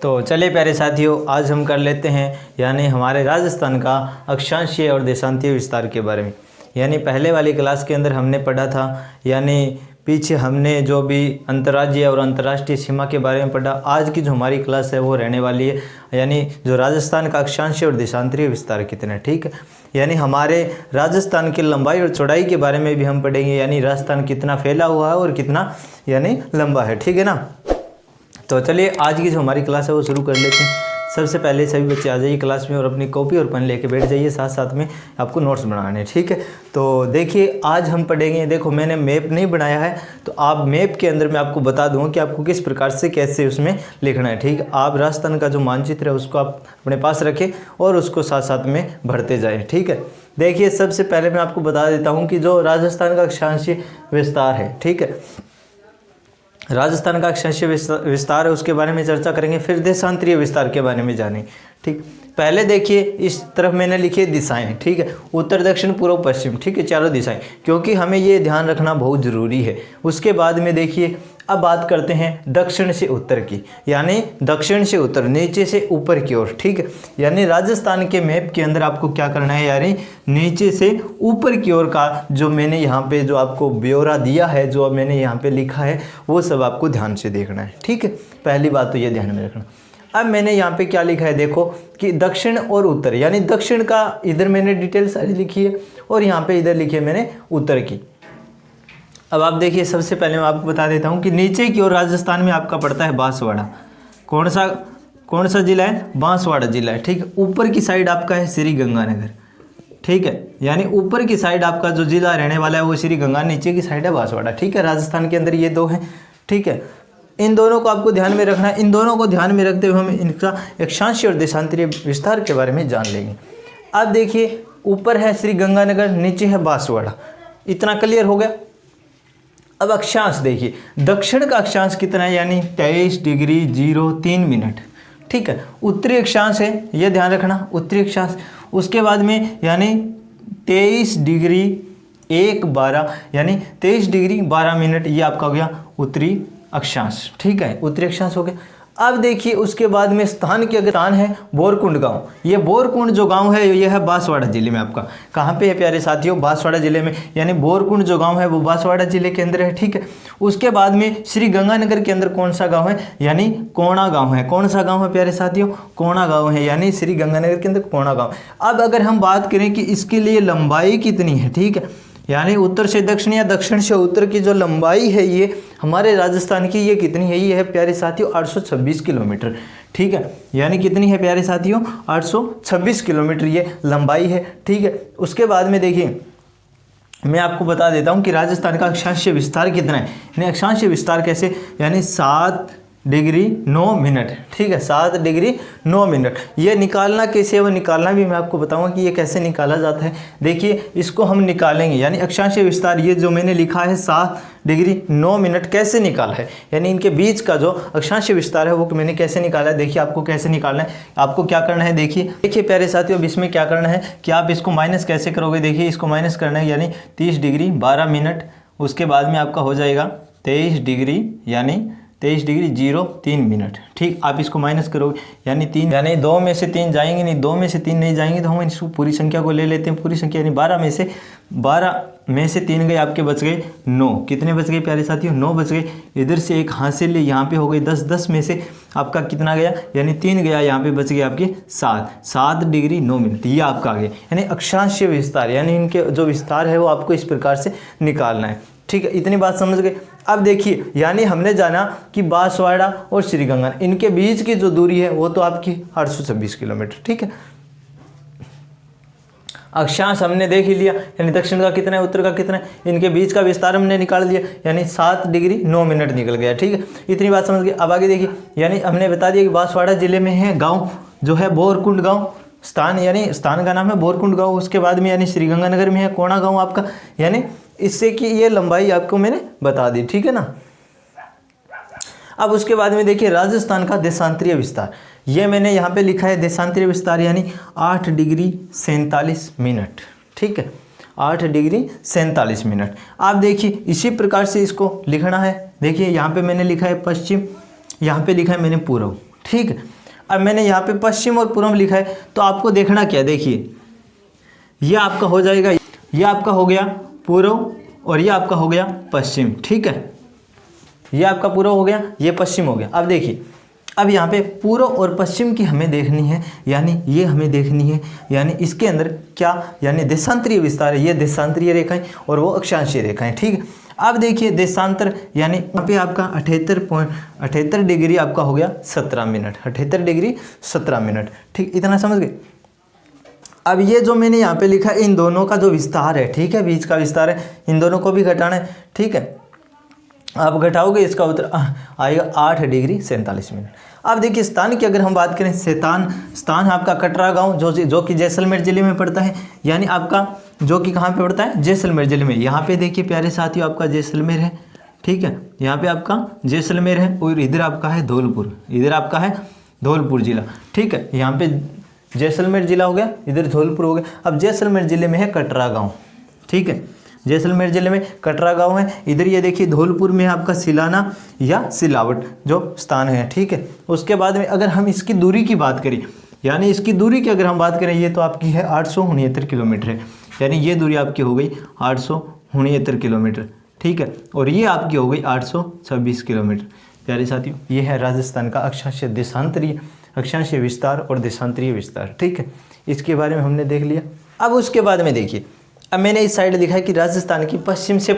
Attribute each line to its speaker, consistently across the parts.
Speaker 1: तो चलिए प्यारे साथियों, आज हम कर लेते हैं यानी हमारे राजस्थान का अक्षांशीय और देशांतीय विस्तार के बारे में। यानी पहले वाली क्लास के अंदर हमने पढ़ा था, यानी पीछे हमने जो भी अंतर्राज्यीय और अंतर्राष्ट्रीय सीमा के बारे में पढ़ा। आज की जो हमारी क्लास है वो रहने वाली है यानी जो राजस्थान का अक्षांशीय और देशांतरीय विस्तार कितना है। ठीक है, यानी हमारे राजस्थान की लंबाई और चौड़ाई के बारे में भी हम पढ़ेंगे, यानी राजस्थान कितना फैला हुआ है और कितना यानी लंबा है। ठीक है ना। तो चलिए आज की जो हमारी क्लास है वो शुरू कर लेते हैं। सबसे पहले सभी बच्चे आ जाइए क्लास में और अपनी कॉपी और पेन लेके बैठ जाइए, साथ साथ में आपको नोट्स बनाने हैं। ठीक है, तो देखिए आज हम पढ़ेंगे। देखो मैंने मैप नहीं बनाया है, तो आप मैप के अंदर मैं आपको बता दूंगा कि आपको किस प्रकार से कैसे उसमें लिखना है। ठीक है, आप राजस्थान का जो मानचित्र है उसको आप अपने पास रखें और उसको साथ साथ में भरते जाएँ। ठीक है, देखिए सबसे पहले मैं आपको बता देता हूँ कि जो राजस्थान का अक्षांशीय विस्तार है, ठीक है, राजस्थान का अक्षांशीय विस्तार है उसके बारे में चर्चा करेंगे, फिर देशांतरीय विस्तार के बारे में जानेंगे। ठीक, पहले देखिए इस तरफ मैंने लिखी है दिशाएं। ठीक है, उत्तर दक्षिण पूर्व पश्चिम, ठीक है, चारों दिशाएं, क्योंकि हमें ये ध्यान रखना बहुत ज़रूरी है। उसके बाद में देखिए अब बात करते हैं दक्षिण से उत्तर की, यानी दक्षिण से उत्तर, नीचे से ऊपर की ओर। ठीक है, यानी राजस्थान के मैप के अंदर आपको क्या करना है, यानी नीचे से ऊपर की ओर का जो मैंने यहाँ पे जो आपको ब्यौरा दिया है, जो मैंने यहाँ पे लिखा है, वो सब आपको ध्यान से देखना है। ठीक है, पहली बात तो ये ध्यान में रखना। अब मैंने यहाँ पे क्या लिखा है, देखो कि दक्षिण और उत्तर, यानी दक्षिण का इधर मैंने डिटेल सारी लिखी है और यहाँ पे इधर लिखी है मैंने उत्तर की। अब आप देखिए सबसे पहले मैं आपको बता देता हूँ कि नीचे की ओर राजस्थान में आपका पड़ता है बांसवाड़ा। कौन सा जिला है, बांसवाड़ा जिला है। ठीक है, ऊपर की साइड आपका है श्री गंगानगर। ठीक है, यानी ऊपर की साइड आपका जो जिला रहने वाला है वो श्री गंगा, नीचे की साइड है बांसवाड़ा। ठीक है, राजस्थान के अंदर ये दो हैं। ठीक है, इन दोनों को आपको ध्यान में रखना है। इन दोनों को ध्यान में रखते हुए हम इनका अक्षांशीय और देशांतरीय विस्तार के बारे में जान लेंगे। अब देखिए ऊपर है श्री गंगानगर, नीचे है बांसवाड़ा, इतना क्लियर हो गया। अब अक्षांश देखिए, दक्षिण का अक्षांश कितना है, यानी 23 डिग्री 03 मिनट। ठीक है, उत्तरी अक्षांश है, यह ध्यान रखना, उत्तरी अक्षांश। उसके बाद में यानी 23 डिग्री 1:12 यानी 23 डिग्री 12 मिनट, ये आपका हो गया उत्तरी अक्षांश। ठीक है, उत्तरी अक्षांश हो गया। अब देखिए उसके बाद में स्थान की अगर स्थान है बोरकुंड गांव, ये बोरकुंड जो गांव है ये है बांसवाड़ा जिले में। आपका कहाँ पे है प्यारे साथियों, बांसवाड़ा जिले में, यानी बोरकुंड जो गांव है वो बांसवाड़ा जिले के अंदर है। ठीक है, उसके बाद में श्री गंगानगर के अंदर कौन सा गांव है, यानी कोणा गांव है। कौन सा गांव है प्यारे साथियों, कोणा गांव है, यानी श्री गंगानगर के अंदर कोणा गांव। अब अगर हम बात करें कि इसके लिए लंबाई कितनी है, ठीक है, यानी उत्तर से दक्षिण या दक्षिण से उत्तर की जो लंबाई है ये हमारे राजस्थान की, ये कितनी है, ये है प्यारे साथियों 826 किलोमीटर। ठीक है, यानी कितनी है प्यारे साथियों, 826 किलोमीटर ये लंबाई है। ठीक है, उसके बाद में देखिए मैं आपको बता देता हूँ कि राजस्थान का अक्षांशीय विस्तार कितना है। यानी अक्षांशीय विस्तार कैसे, यानी 7 डिग्री 9 मिनट। ठीक है, 7 डिग्री 9 मिनट। ये निकालना कैसे है, वो निकालना भी मैं आपको बताऊंगा कि ये कैसे निकाला जाता है। देखिए इसको हम निकालेंगे, यानी अक्षांशीय विस्तार ये जो मैंने लिखा है 7 डिग्री 9 मिनट कैसे निकाला है, यानी इनके बीच का जो अक्षांशीय विस्तार है वो मैंने कैसे निकाला है। देखिए आपको कैसे निकालना है, आपको क्या करना है, देखिए प्यारे साथियों, अब इसमें क्या करना है कि आप इसको माइनस कैसे करोगे। देखिए इसको माइनस करना है, यानी 30 डिग्री 12 मिनट, उसके बाद में आपका हो जाएगा 23 डिग्री यानी 23 डिग्री 03 मिनट। ठीक, आप इसको माइनस करोगे यानी 3, यानी 2 में से 3 जाएंगे नहीं, 2 में से 3 नहीं जाएंगे तो हम इसको पूरी संख्या को ले लेते हैं। पूरी संख्या यानी 12 में से 3 गए, आपके बच गए 9। कितने बच गए प्यारे साथियों, 9 बच गए। इधर से एक हासिल ले, यहाँ पे हो गई 10, 10 में से आपका कितना गया, यानी 3 गया, यहाँ पे बच गए आपके 7 डिग्री 9 मिनट, ये आपका आ गया। यानी अक्षांशीय विस्तार, यानी इनके जो विस्तार है वो आपको इस प्रकार से निकालना है। ठीक है, इतनी बात समझ गए। अब देखिए यानी हमने जाना कि बांसवाड़ा और श्री गंगा इनके बीच की जो दूरी है वो तो आपकी 826 किलोमीटर। ठीक है, अक्षांश हमने देख ही लिया, यानी दक्षिण का कितना है, उत्तर का कितना है, इनके बीच का विस्तार हमने निकाल दिया, यानी 7 डिग्री 9 मिनट निकल गया। ठीक है, इतनी बात समझ गए। अब आगे देखिए, यानी हमने बता दिया कि बांसवाड़ा जिले में है गाँव जो है बोरकुंड गाँव, स्थान यानी स्थान का नाम है बोरकुंड गाँव। उसके बाद में यानी श्री गंगानगर में है कोणा गाँव आपका, यानी इससे कि ये लंबाई आपको मैंने बता दी। ठीक है ना। अब उसके बाद में देखिए राजस्थान का देशांतरीय विस्तार, ये मैंने यहाँ पे लिखा है देशांतरीय विस्तार, यानी 8 डिग्री 47 मिनट। ठीक है, 8 डिग्री 47 मिनट। आप देखिए इसी प्रकार से इसको लिखना है। देखिए यहाँ पे मैंने लिखा है पश्चिम, यहाँ पे लिखा है मैंने पूर्व। ठीक है। अब मैंने यहाँ पे पश्चिम और पूर्व लिखा है, तो आपको देखना क्या, देखिए ये आपका हो जाएगा, ये आपका हो गया पूर्व और ये आपका हो गया पश्चिम, ठीक है। ये आपका पूर्व हो गया, ये पश्चिम हो गया। अब देखिए, अब यहाँ पे पूर्व और पश्चिम की हमें देखनी है, यानी ये हमें देखनी है, यानी इसके अंदर क्या, यानी देशांतरीय विस्तार है, ये देशांतरीय रेखाएं और वो अक्षांशीय रेखाएं, ठीक है। अब देखिए देशांतर, यानी यहाँ पे आपका 78 डिग्री आपका हो गया 17 मिनट, 78 डिग्री 17 मिनट, ठीक, इतना समझ गए। अब ये जो मैंने यहाँ पे लिखा है, इन दोनों का जो विस्तार है, ठीक है, बीच का विस्तार है, इन दोनों को भी घटाना है, ठीक है। आप घटाओगे, इसका उत्तर आएगा 8 डिग्री 47 मिनट। अब देखिए स्थान की अगर हम बात करें, स्थान आपका कटरा गांव जो कि जैसलमेर जिले में पड़ता है, यानी आपका जो कि कहाँ पे पड़ता है, जैसलमेर जिले में। यहाँ पे देखिए प्यारे साथियों, आपका जैसलमेर है, ठीक है, यहाँ पे आपका जैसलमेर है और इधर आपका है धौलपुर, इधर आपका है धौलपुर जिला, ठीक है। यहाँ पे जैसलमेर जिला हो गया, इधर धौलपुर हो गया। अब जैसलमेर जिले में है कटरा गाँव, ठीक है, जैसलमेर जिले में कटरा गांव है। इधर ये देखिए धौलपुर में आपका सिलाना या सिलावट जो स्थान है, ठीक है। उसके बाद में अगर हम इसकी दूरी की बात करें, यानी इसकी दूरी की अगर हम बात करें, ये तो आपकी है 869 किलोमीटर है, यानी ये दूरी आपकी हो गई 869 किलोमीटर, ठीक है, और ये आपकी हो गई 826 किलोमीटर। प्यारे साथियों, ये है राजस्थान का अक्षांशीय देशांतरीय, अक्षांशीय विस्तार और देशांतरीय विस्तार, ठीक है। इसके बारे में हमने देख लिया। अब उसके बाद में देखिए, अब मैंने इस साइड लिखा है कि राजस्थान की पश्चिम से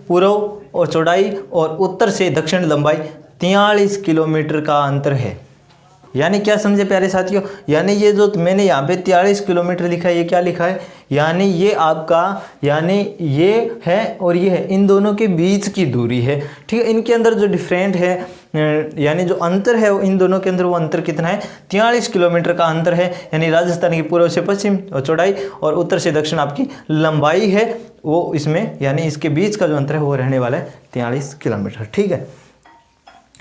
Speaker 1: पूर्व और चौड़ाई और उत्तर से दक्षिण लंबाई 43 किलोमीटर का अंतर है। यानी क्या समझे प्यारे साथियों, यानी ये जो मैंने यहाँ पे 43 किलोमीटर लिखा है, ये क्या लिखा है, यानी ये आपका, यानी ये है और ये है, इन दोनों के बीच की दूरी है, ठीक है। इनके अंदर जो डिफरेंट है, यानी जो अंतर है इन दोनों के अंदर, वो अंतर कितना है, 43 किलोमीटर का अंतर है। यानी राजस्थान की पूर्व से पश्चिम और चौड़ाई और उत्तर से दक्षिण आपकी लंबाई है, वो इसमें, यानी इसके बीच का जो अंतर है वो रहने वाला है 43 किलोमीटर, ठीक है।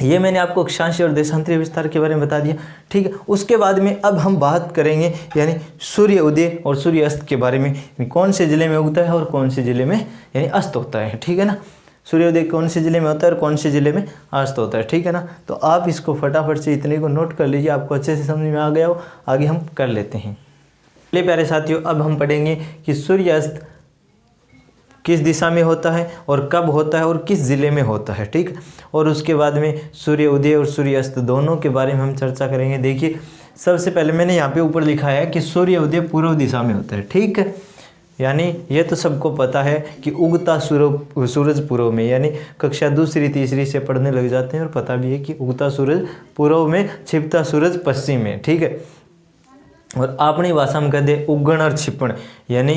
Speaker 1: ये मैंने आपको अक्षांशीय और देशांतरीय विस्तार के बारे में बता दिया, ठीक है। उसके बाद में अब हम बात करेंगे यानी सूर्य उदय और सूर्य अस्त के बारे में, कौन से जिले में उगता है और कौन से जिले में यानी अस्त होता है, ठीक है ना। सूर्योदय कौन से जिले में होता है और कौन से जिले में अस्त होता है, ठीक है ना। तो आप इसको फटाफट से इतने को नोट कर लीजिए, आपको अच्छे से समझ में आ गया हो। आगे हम कर लेते हैं। चलिए प्यारे साथियों, अब हम पढ़ेंगे कि सूर्य अस्त किस दिशा में होता है और कब होता है और किस ज़िले में होता है, ठीक। और उसके बाद में सूर्य उदय और सूर्य अस्त दोनों के बारे में हम चर्चा करेंगे। देखिए सबसे पहले मैंने यहाँ पे ऊपर लिखा है कि सूर्य उदय पूर्व दिशा में होता है, ठीक है। यानी ये तो सबको पता है कि उगता सूरज पूर्व में, यानी कक्षा दूसरी तीसरी से पढ़ने लग जाते हैं और पता भी है कि उगता सूरज पूर्व में, छिपता सूरज पश्चिम में, ठीक है। और अपनी भाषा में कहते उगण और छिपण, यानी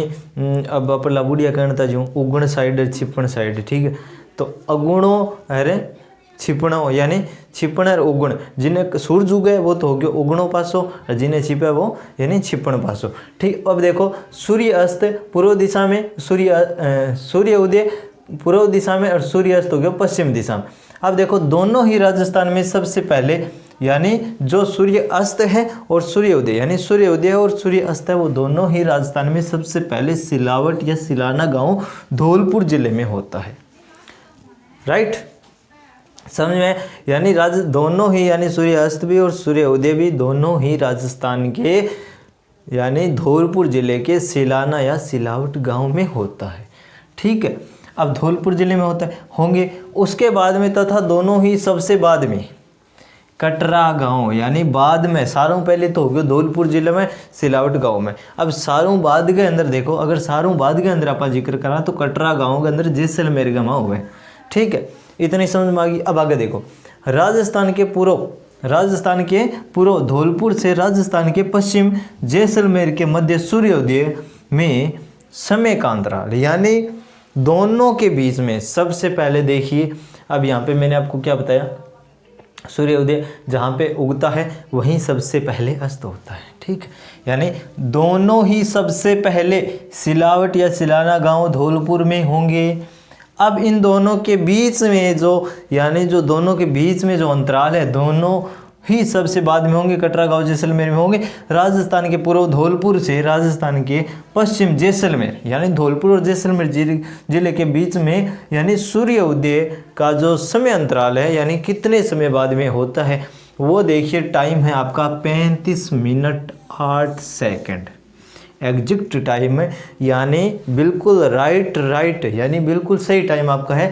Speaker 1: अब आप लाबुड़िया कहता जो उगण साइड और छिपण साइड, ठीक है। तो अगुणो अरे छिपणो, यानी छिपण और उगण, जिन्हें सूरज उगे वो तो हो गया उगणो पासो और जिन्हें छिपे वो यानी छिपण पासो, ठीक। अब देखो सूर्य अस्त पूर्व दिशा में, सूर्य उदय पूर्व दिशा में और सूर्य अस्त हो गया पश्चिम दिशा में। अब देखो दोनों ही राजस्थान में सबसे पहले, यानी जो सूर्य अस्त है और सूर्य उदय, यानी सूर्य उदय और सूर्य अस्त है, वो दोनों ही राजस्थान में सबसे पहले सिलावट या सिलाना गांव धौलपुर जिले में होता है, राइट, समझ में। यानी दोनों ही, यानी सूर्य अस्त भी और सूर्य उदय भी दोनों ही राजस्थान के यानी धौलपुर जिले के सिलाना या सिलावट गांव में होता है, ठीक है। अब धौलपुर जिले में होता है होंगे। उसके बाद में तथा दोनों ही सबसे बाद में कटरा गांव, यानी बाद में, सारों पहले तो हो गया धौलपुर जिले में सिलावट गांव में। अब सारों बाद के अंदर देखो, अगर सारों बाद के अंदर आप जिक्र करा तो कटरा गांव के अंदर जैसलमेर गांव हुए, ठीक है। इतनी समझ में आ गई। अब आगे देखो, राजस्थान के पूर्व धौलपुर से राजस्थान के पश्चिम जैसलमेर के मध्य सूर्योदय में समय का अंतराल, यानी दोनों के बीच में सबसे पहले देखिए, अब यहाँ पे मैंने आपको क्या बताया, सूर्योदय जहाँ पे उगता है वहीं सबसे पहले अस्त होता है, ठीक। यानी दोनों ही सबसे पहले सिलावट या सिलाना गांव धौलपुर में होंगे। अब इन दोनों के बीच में जो, यानी जो दोनों के बीच में जो अंतराल है, दोनों ही सबसे बाद में होंगे, कटरा गांव जैसलमेर में होंगे। राजस्थान के पूर्व धौलपुर से राजस्थान के पश्चिम जैसलमेर यानी धौलपुर और जैसलमेर जिले के बीच में यानी सूर्य उदय का जो समय अंतराल है यानी कितने समय बाद में होता है वो देखिए, टाइम है आपका 35 मिनट 8 सेकंड। एग्जैक्ट टाइम है यानी बिल्कुल राइट यानी बिल्कुल सही टाइम आपका है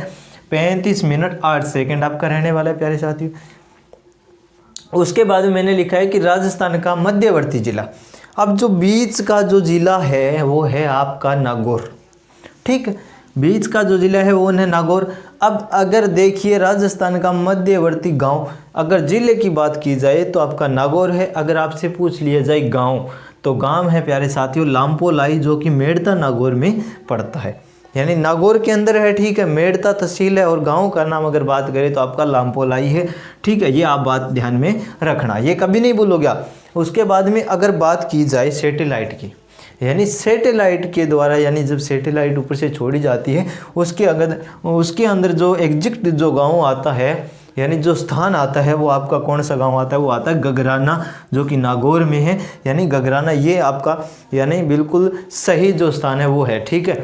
Speaker 1: 35 मिनट 8 सेकंड आपका रहने वाला है प्यारे साथियों। उसके बाद मैंने लिखा है कि राजस्थान का मध्यवर्ती जिला, अब जो बीच का जो जिला है वो है आपका नागौर, ठीक, बीच का जो जिला है वो है नागौर। अब अगर देखिए राजस्थान का मध्यवर्ती गांव, अगर जिले की बात की जाए तो आपका नागौर है। अगर आपसे पूछ लिया जाए गांव, तो गांव है प्यारे साथियों लांपोलाई, जो कि मेड़ता नागौर में पड़ता है, यानी नागौर के अंदर है, ठीक है। मेड़ता तहसील है और गांव का नाम अगर बात करें तो आपका लांपोलाई है, ठीक है। ये आप बात ध्यान में रखना, ये कभी नहीं भूलोगे आप। उसके बाद में अगर बात की जाए सैटेलाइट की, यानी सैटेलाइट के द्वारा, यानी जब सैटेलाइट ऊपर से छोड़ी जाती है उसके अंदर जो एग्जैक्ट जो गांव आता है यानी जो स्थान आता है वो आपका कौन सा गांव आता है, वो आता है गगराना, जो कि नागौर में है। यानी गगराना ये आपका यानी बिल्कुल सही जो स्थान है वो है, ठीक है।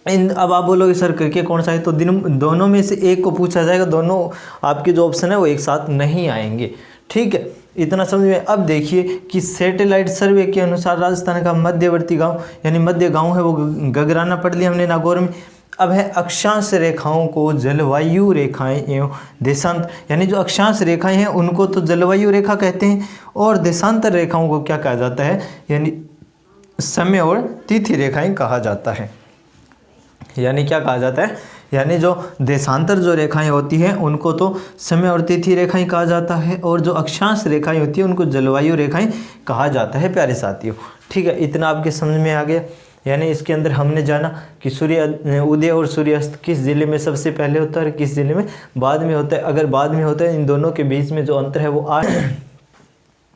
Speaker 1: अब आप बोलोगे सर करके कौन सा है, तो दोनों में से एक को पूछा जाएगा, दोनों आपके जो ऑप्शन है वो एक साथ नहीं आएंगे, ठीक है। इतना समझ में। अब देखिए कि सैटेलाइट सर्वे के अनुसार राजस्थान का मध्यवर्ती गांव यानी मध्य गांव है वो गगराना पढ़ लिया हमने नागौर में। अब है अक्षांश रेखाओं को जलवायु रेखाएं एवं देशांत, यानी जो अक्षांश रेखाएं हैं उनको तो जलवायु रेखा कहते हैं, और देशांतर रेखाओं को क्या कहा जाता है, यानी समय और तिथि रेखाएं कहा जाता है। यानी क्या कहा जाता है, यानी जो देशांतर जो रेखाएं होती हैं उनको तो समय और तिथि रेखाएं कहा जाता है, और जो अक्षांश रेखाएं होती हैं उनको जलवायु रेखाएं कहा जाता है प्यारे साथियों, ठीक है। इतना आपके समझ में आ गया। यानी इसके अंदर हमने जाना कि सूर्य उदय और सूर्यास्त किस जिले में सबसे पहले होता है और किस जिले में बाद में होता है। अगर बाद में होता है, इन दोनों के बीच में जो अंतर है वो 8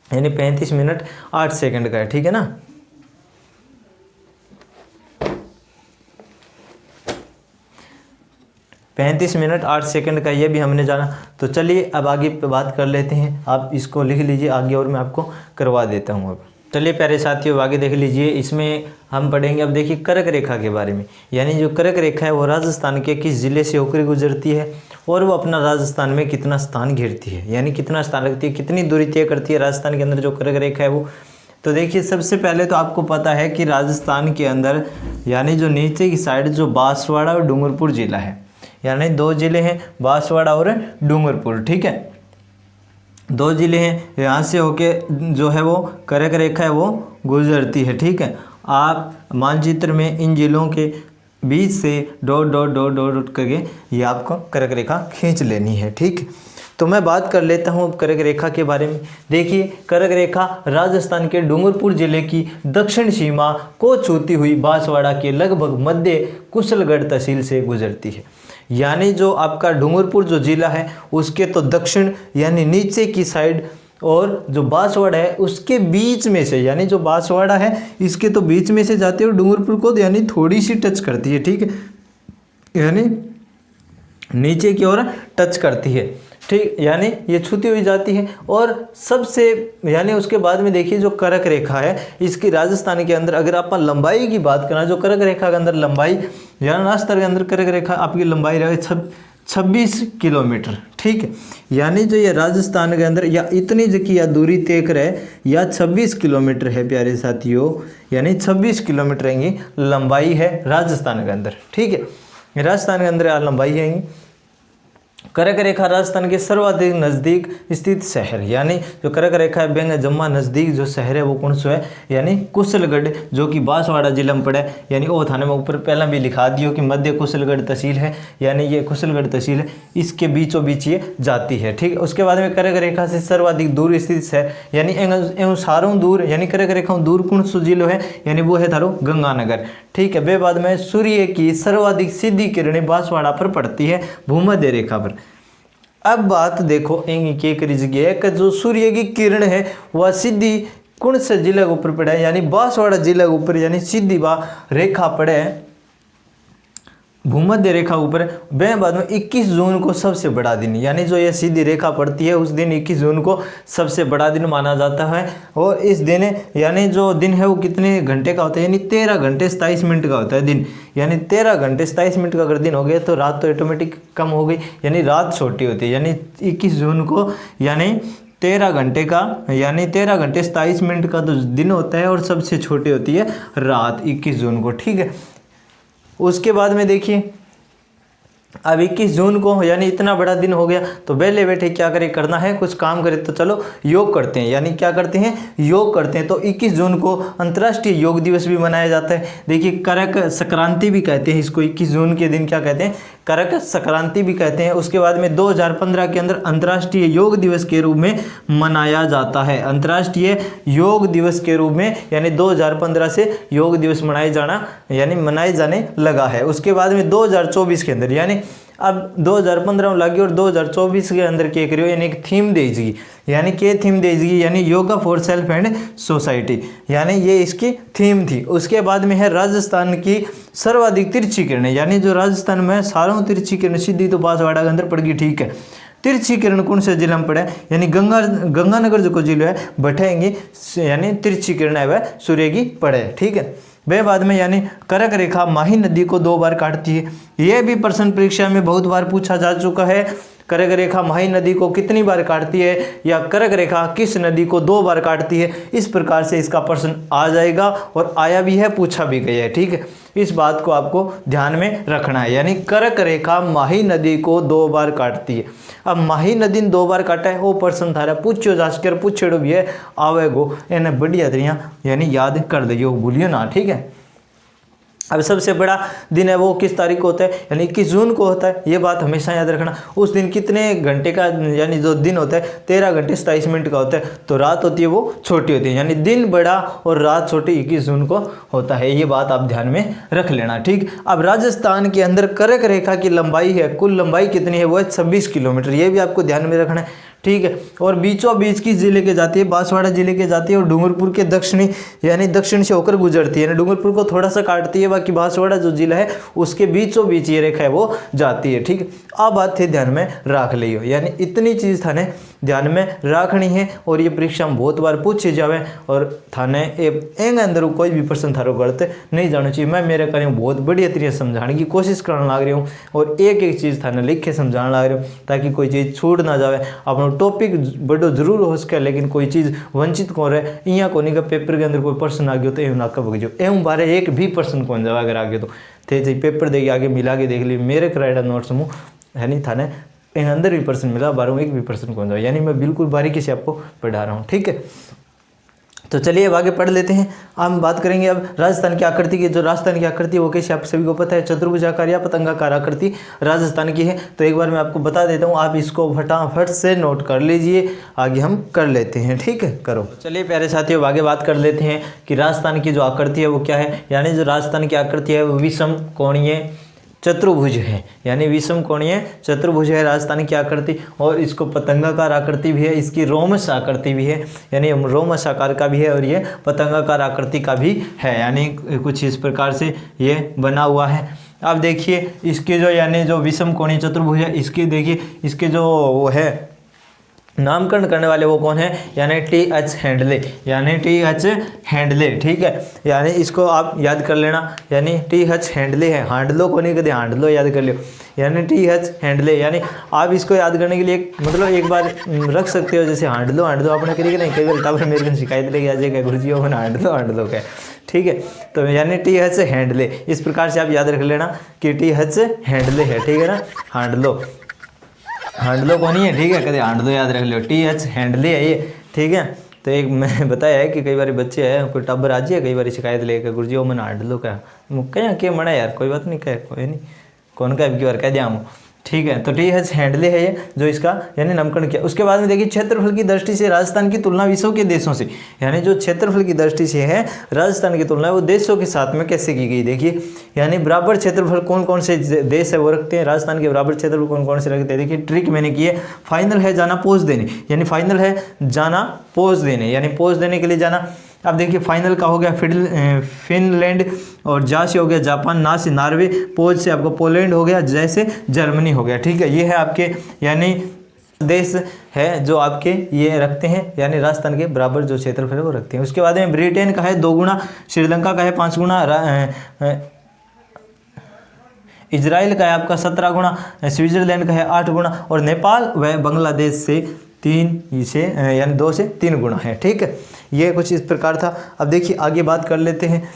Speaker 1: यानी 35 मिनट 8 सेकंड का है, ठीक है ना। पैंतीस मिनट 8 सेकंड का ये भी हमने जाना। तो चलिए अब आगे पे बात कर लेते हैं, आप इसको लिख लीजिए आगे और मैं आपको करवा देता हूँ। अब चलिए प्यारे साथियों आगे देख लीजिए, इसमें हम पढ़ेंगे अब देखिए कर्क रेखा के बारे में। यानी जो कर्क रेखा है वो राजस्थान के किस जिले से होकर गुजरती है और वो अपना राजस्थान में कितना स्थान घेरती है, यानी कितना स्थान रखती है, कितनी दूरी तय करती है राजस्थान के अंदर जो कर्क रेखा है वो। तो देखिए सबसे पहले तो आपको पता है कि राजस्थान के अंदर यानी जो नीचे की साइड जो बांसवाड़ा और डूंगरपुर जिला है, यानी 2 जिले हैं बांसवाड़ा और डूंगरपुर, ठीक है, 2 जिले हैं। यहाँ से होके जो है वो कर्क रेखा है वो गुजरती है, ठीक है। आप मानचित्र में इन जिलों के बीच से dot dot dot dot dot करके ये आपको कर्क रेखा खींच लेनी है, ठीक। तो मैं बात कर लेता हूँ कर्क रेखा के बारे में। देखिए कर्क रेखा राजस्थान के डूंगरपुर जिले की दक्षिण सीमा को छूती हुई बांसवाड़ा के लगभग मध्य कुशलगढ़ तहसील से गुजरती है। यानी जो आपका डूंगरपुर जो जिला है उसके तो दक्षिण यानी नीचे की साइड, और जो बांसवाड़ा है उसके बीच में से, यानी जो बांसवाड़ा है इसके तो बीच में से जाती है और डूंगरपुर को यानी थोड़ी सी टच करती है, ठीक है, यानी नीचे की ओर टच करती है, ठीक, यानी ये छूती हुई जाती है। और सबसे यानी उसके बाद में देखिए जो कर्क रेखा है इसकी राजस्थान के अंदर अगर आप लंबाई की बात करें, जो कर्क रेखा के अंदर लंबाई यानी राजस्थान के अंदर कर्क रेखा आपकी लंबाई रहे 26 किलोमीटर, ठीक है। यानी जो ये राजस्थान के अंदर या इतनी जगह या दूरी तय करे या 26 किलोमीटर है प्यारे साथियों, यानी 26 किलोमीटर की लंबाई है राजस्थान के अंदर, ठीक है। राजस्थान के अंदर लंबाई है। कर्क रेखा राजस्थान के सर्वाधिक नज़दीक स्थित शहर, यानी जो कर्क रेखा है बेंग जम्मा नज़दीक जो शहर है वो कौन सा है, यानी कुशलगढ़, जो कि बांसवाड़ा जिला में पड़ा है। यानी वो थाने में ऊपर पहला भी लिखा दियो कि मध्य कुशलगढ़ तहसील है, यानी ये कुशलगढ़ तहसील है, इसके बीचों बीच ये जाती है, ठीक है। उसके बाद में कर्क रेखा से सर्वाधिक दूर स्थित शहर, यानी एवं सारों दूर, यानी कर्क रेखा दूर कौन सा जिलो है, यानी वो है थारो गंगानगर, ठीक है। वे बाद में सूर्य की सर्वाधिक सीधी किरणें बांसवाड़ा पर पड़ती है भूमध्य रेखा पर। अब बात देखो के करी जगह है कि जो सूर्य की किरण है वह सीधी कौन से जिले के ऊपर पड़े, यानी बांसवाड़ा जिले के ऊपर, यानी सीधी बा रेखा पड़े भूमध्य रेखा ऊपर वह बाद में 21 जून को सबसे बड़ा दिन, यानी जो ये सीधी रेखा पड़ती है उस दिन 21 जून को सबसे बड़ा दिन माना जाता है। और इस दिन यानी जो दिन है वो कितने घंटे का होता है, यानी 13 घंटे 27 मिनट का होता है दिन। यानी 13 घंटे 27 मिनट का अगर दिन हो गया तो रात तो ऑटोमेटिक कम हो गई, यानी रात छोटी होती है। यानी 21 जून को यानी 13 घंटे का, यानी 13 घंटे 27 मिनट का तो दिन होता है और सबसे छोटी होती है रात 21 जून को, ठीक है। उसके बाद में देखिए अब 21 जून को यानी इतना बड़ा दिन हो गया तो बेले बैठे क्या करें, करना है कुछ काम करें, तो चलो योग करते हैं। यानी क्या करते हैं, योग करते हैं। तो 21 जून को अंतर्राष्ट्रीय योग दिवस भी मनाया जाता है। देखिए करक संक्रांति भी कहते हैं इसको, 21 जून के दिन क्या कहते हैं, करक संक्रांति भी कहते हैं। उसके बाद में 2015 के अंदर अंतर्राष्ट्रीय योग दिवस के रूप में मनाया जाता है, अंतर्राष्ट्रीय योग दिवस के रूप में, यानी 2015 से योग दिवस मनाए जाने लगा है। उसके बाद में 2024 के अंदर, यानी अब 2015 में लगी और 2024 के अंदर क्या करियो, यानी एक थीम देगी, यानी क्या थीम देगी, यानी yoga for self and society, यानी ये इसकी थीम थी। उसके बाद में है राजस्थान की सर्वाधिक तिरछी किरणें, यानी जो राजस्थान में सारों तिरछी किरण सीधी तो बांसवाड़ा के अंदर पड़ गई, ठीक है। तिरछी किरण कौन से जिला में पड़ा है, यानी गंगानगर जो जिला है बैठेंगे, यानी तिरछी किरण है वह सूर्य की पड़े, ठीक है। वह बाद में यानी करक रेखा माही नदी को 2 बार काटती है। यह भी प्रश्न परीक्षा में बहुत बार पूछा जा चुका है, करक रेखा माही नदी को कितनी बार काटती है, या करक रेखा किस नदी को 2 बार काटती है। इस प्रकार से इसका प्रश्न आ जाएगा और आया भी है, पूछा भी गया है, ठीक है। इस बात को आपको ध्यान में रखना है, यानी करक रेखा माही नदी को 2 बार काटती है। अब माही नदी ने 2 बार काटा है, वो प्रश्न थारा पूछो जाकर पूछेड़ो भी है आवेगो, इन्हें बढ़िया तरिया यानी याद कर दियो, भूलियो ना, ठीक है। अब सबसे बड़ा दिन है वो किस तारीख को होता है, यानी 21 जून को होता है, ये बात हमेशा याद रखना। उस दिन कितने घंटे का, यानी जो दिन होता है 13 घंटे 27 मिनट का होता है, तो रात होती है वो छोटी होती है, यानी दिन बड़ा और रात छोटी 21 जून को होता है, ये बात आप ध्यान में रख लेना, ठीक। अब राजस्थान के अंदर करक रेखा की लंबाई है, कुल लंबाई कितनी है, वो है 26 किलोमीटर, ये भी आपको ध्यान में रखना है, ठीक है। और बीचों बीच की जिले के जाती है, बांसवाड़ा जिले के जाती है और डूंगरपुर के दक्षिणी, यानी दक्षिण से होकर गुजरती है, यानी डूंगरपुर को थोड़ा सा काटती है, बाकी बांसवाड़ा जो जिला है उसके बीचों बीच ये रेखा है वो जाती है, ठीक है। अब बात थे ध्यान में रख लियो, यानी इतनी चीज़ थाने ध्यान में रखनी है और ये परीक्षा में बहुत बार पूछे जावे और थाने एंग अंदर कोई भी प्रश्न थारो गलत नहीं जाना चाहिए। मैं मेरे करीब बहुत बढ़िया तरीके समझाने की कोशिश करने लग रही हूँ और एक एक चीज़ थाने लिख के समझाने लग रही हूँ ताकि कोई चीज़ छूट ना जाए। अपना टॉपिक बड़ो जरूर हो सके लेकिन कोई चीज़ वंचित कौन रहे, यहाँ कोनी का पेपर के अंदर कोई प्रश्न आ गया तो एवं नाका भग जाओ, एवं बारे एक भी प्रश्न कौन जावा अगर आ गया तो थे पेपर देगी आगे मिला के देख ली मेरे कराइडा नोट्स मुँह है नहीं थाने इन अंदर भी पर्सन मिला, 12 एक भी पर्सन कौन जाओ, यानी मैं बिल्कुल बारीकी से आपको पढ़ा रहा हूँ, ठीक है। तो चलिए अब आगे पढ़ लेते हैं। हम बात करेंगे अब राजस्थान की आकृति की। जो राजस्थान की आकृति है वो कैसे आप सभी को पता है, चतुर्भुजाकार या पतंगाकार आकृति राजस्थान की है। तो एक बार मैं आपको बता देता हूँ, आप इसको फटाफट से नोट कर लीजिए, आगे हम कर लेते हैं, ठीक है। करो चलिए प्यारे साथियों आगे बात कर लेते हैं कि राजस्थान की जो आकृति है वो क्या है। यानी जो राजस्थान की आकृति है वो विषम कोणीय चतुर्भुज है, यानी विषम कोणीय चतुर्भुज है राजस्थान की आकृति। और इसको पतंगाकार आकृति भी है, इसकी रोमश आकृति भी है, यानी रोमश आकार का भी है और ये पतंगाकार आकृति का भी है, यानी कुछ इस प्रकार से ये बना हुआ है। अब देखिए इसके जो यानी जो विषम कोणीय चतुर्भुज है इसकी देखिए इसके जो वो है नामकरण करने वाले वो कौन है, यानी T.H. हैंडले, यानी T.H. हैंडले, ठीक है। यानी इसको आप याद कर लेना, यानी T.H. हैंडले है, हांडलो को नहीं कहते, हांडलो याद कर लियो, यानी T.H. हैंडले। यानी आप इसको याद करने के लिए मतलब एक बार रख सकते हो, जैसे हांडलो आपने करिए नहीं, कई बार टावर मेरे को शिकायत लेके आ जाएगा गुरुजी वो हांडलो का, ठीक है। तो यानी T.H. हैंडले, इस प्रकार से आप याद रख लेना कि T.H. हैंडले है, ठीक है ना। हांडलो को नहीं है, ठीक है, कभी हांडलो याद रख लो, T.H. हैंडले है ये, ठीक है। तो एक मैं बताया है कि कई बार बच्चे हैं कोई टब्बर आज है कई बार शिकायत लेकर गुरुजी वो मैंने हांडलो का कहीं के मना यार कोई बात नहीं कहे कोई नहीं कौन का बार कह दिया हम, ठीक है। तो T.H. हैंडले है ये जो इसका यानी नामकरण किया। उसके बाद में देखिए क्षेत्रफल की दृष्टि से राजस्थान की तुलना विश्व के देशों से, यानी जो क्षेत्रफल की दृष्टि से है राजस्थान की तुलना वो देशों के साथ में कैसे की गई। देखिए यानी बराबर क्षेत्रफल कौन कौन से देश है वो रखते हैं, राजस्थान के बराबर क्षेत्रफल कौन कौन से रखते हैं। देखिए ट्रिक मैंने की है, फाइनल है जाना पोज देने, यानी फाइनल है जाना पोज देने, यानी पोज देने के लिए जाना, अब देखिए फाइनल का हो गया फिनलैंड, और जा से हो गया जापान, ना से नॉर्वे, पोज से आपको पोलैंड हो गया, जैसे जर्मनी हो गया। ठीक है, ये है आपके यानी देश है जो आपके ये रखते हैं, यानी राजस्थान के बराबर जो क्षेत्रफल है वो रखते हैं। उसके बाद में ब्रिटेन का है 2 गुना, श्रीलंका का है 5 गुना, इजराइल का है आपका 17 गुना, स्विट्जरलैंड का है 8 गुना, और नेपाल व बांग्लादेश से 3 से यानी 2 से 3 गुना है। ठीक है, ये कुछ इस प्रकार था। अब देखिए आगे बात कर लेते हैं,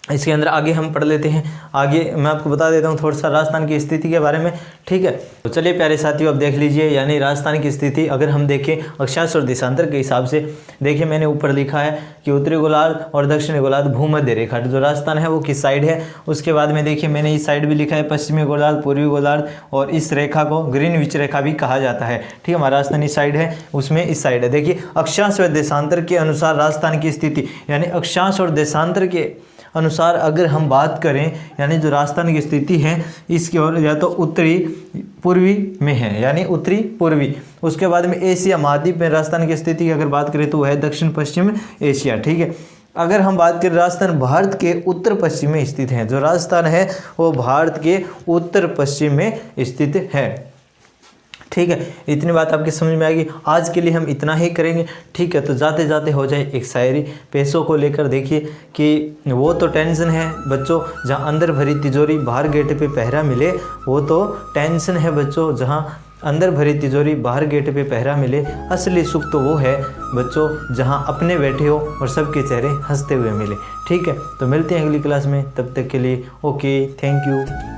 Speaker 1: इसके अंदर आगे हम पढ़ लेते हैं। आगे मैं आपको बता देता हूँ थोड़ा सा राजस्थान की स्थिति के बारे में। ठीक है, तो चलिए प्यारे साथियों अब देख लीजिए, यानी राजस्थान की स्थिति अगर हम देखें अक्षांश और देशांतर के हिसाब से, देखिए मैंने ऊपर लिखा है कि उत्तरी गोलार्ध और दक्षिणी गोलार्ध भूमध्य रेखा, जो राजस्थान है वो किस साइड है। उसके बाद में देखिए मैंने इस साइड भी लिखा है पश्चिमी गोलार्ध, पूर्वी गोलार्ध, और इस रेखा को ग्रीनविच रेखा भी कहा जाता है। ठीक है, हमारा राजस्थान इस साइड है, उसमें इस साइड है। देखिए अक्षांश व देशांतर के अनुसार राजस्थान की स्थिति, यानी अक्षांश और देशांतर के अनुसार अगर हम बात करें, यानी जो राजस्थान की स्थिति है इसकी ओर या तो उत्तरी पूर्वी में है, यानी उत्तरी पूर्वी। उसके बाद में एशिया महाद्वीप में राजस्थान की स्थिति की अगर बात करें तो वह है दक्षिण पश्चिम एशिया। ठीक है, अगर हम बात करें राजस्थान भारत के उत्तर पश्चिम में स्थित है, जो राजस्थान है वो भारत के उत्तर पश्चिम में स्थित है। ठीक है, इतनी बात आपकी समझ में आएगी। आज के लिए हम इतना ही करेंगे। ठीक है, तो जाते जाते हो जाए एक शायरी पैसों को लेकर। देखिए कि वो तो टेंशन है बच्चों जहाँ अंदर भरी तिजोरी बाहर गेट पे पहरा मिले, वो तो टेंशन है बच्चों जहाँ अंदर भरी तिजोरी बाहर गेट पे पहरा मिले, असली सुख तो वो है बच्चों जहाँ अपने बैठे हो और सबके चेहरे हंसते हुए मिले। ठीक है, तो मिलते हैं अगली क्लास में, तब तक के लिए ओके, थैंक यू।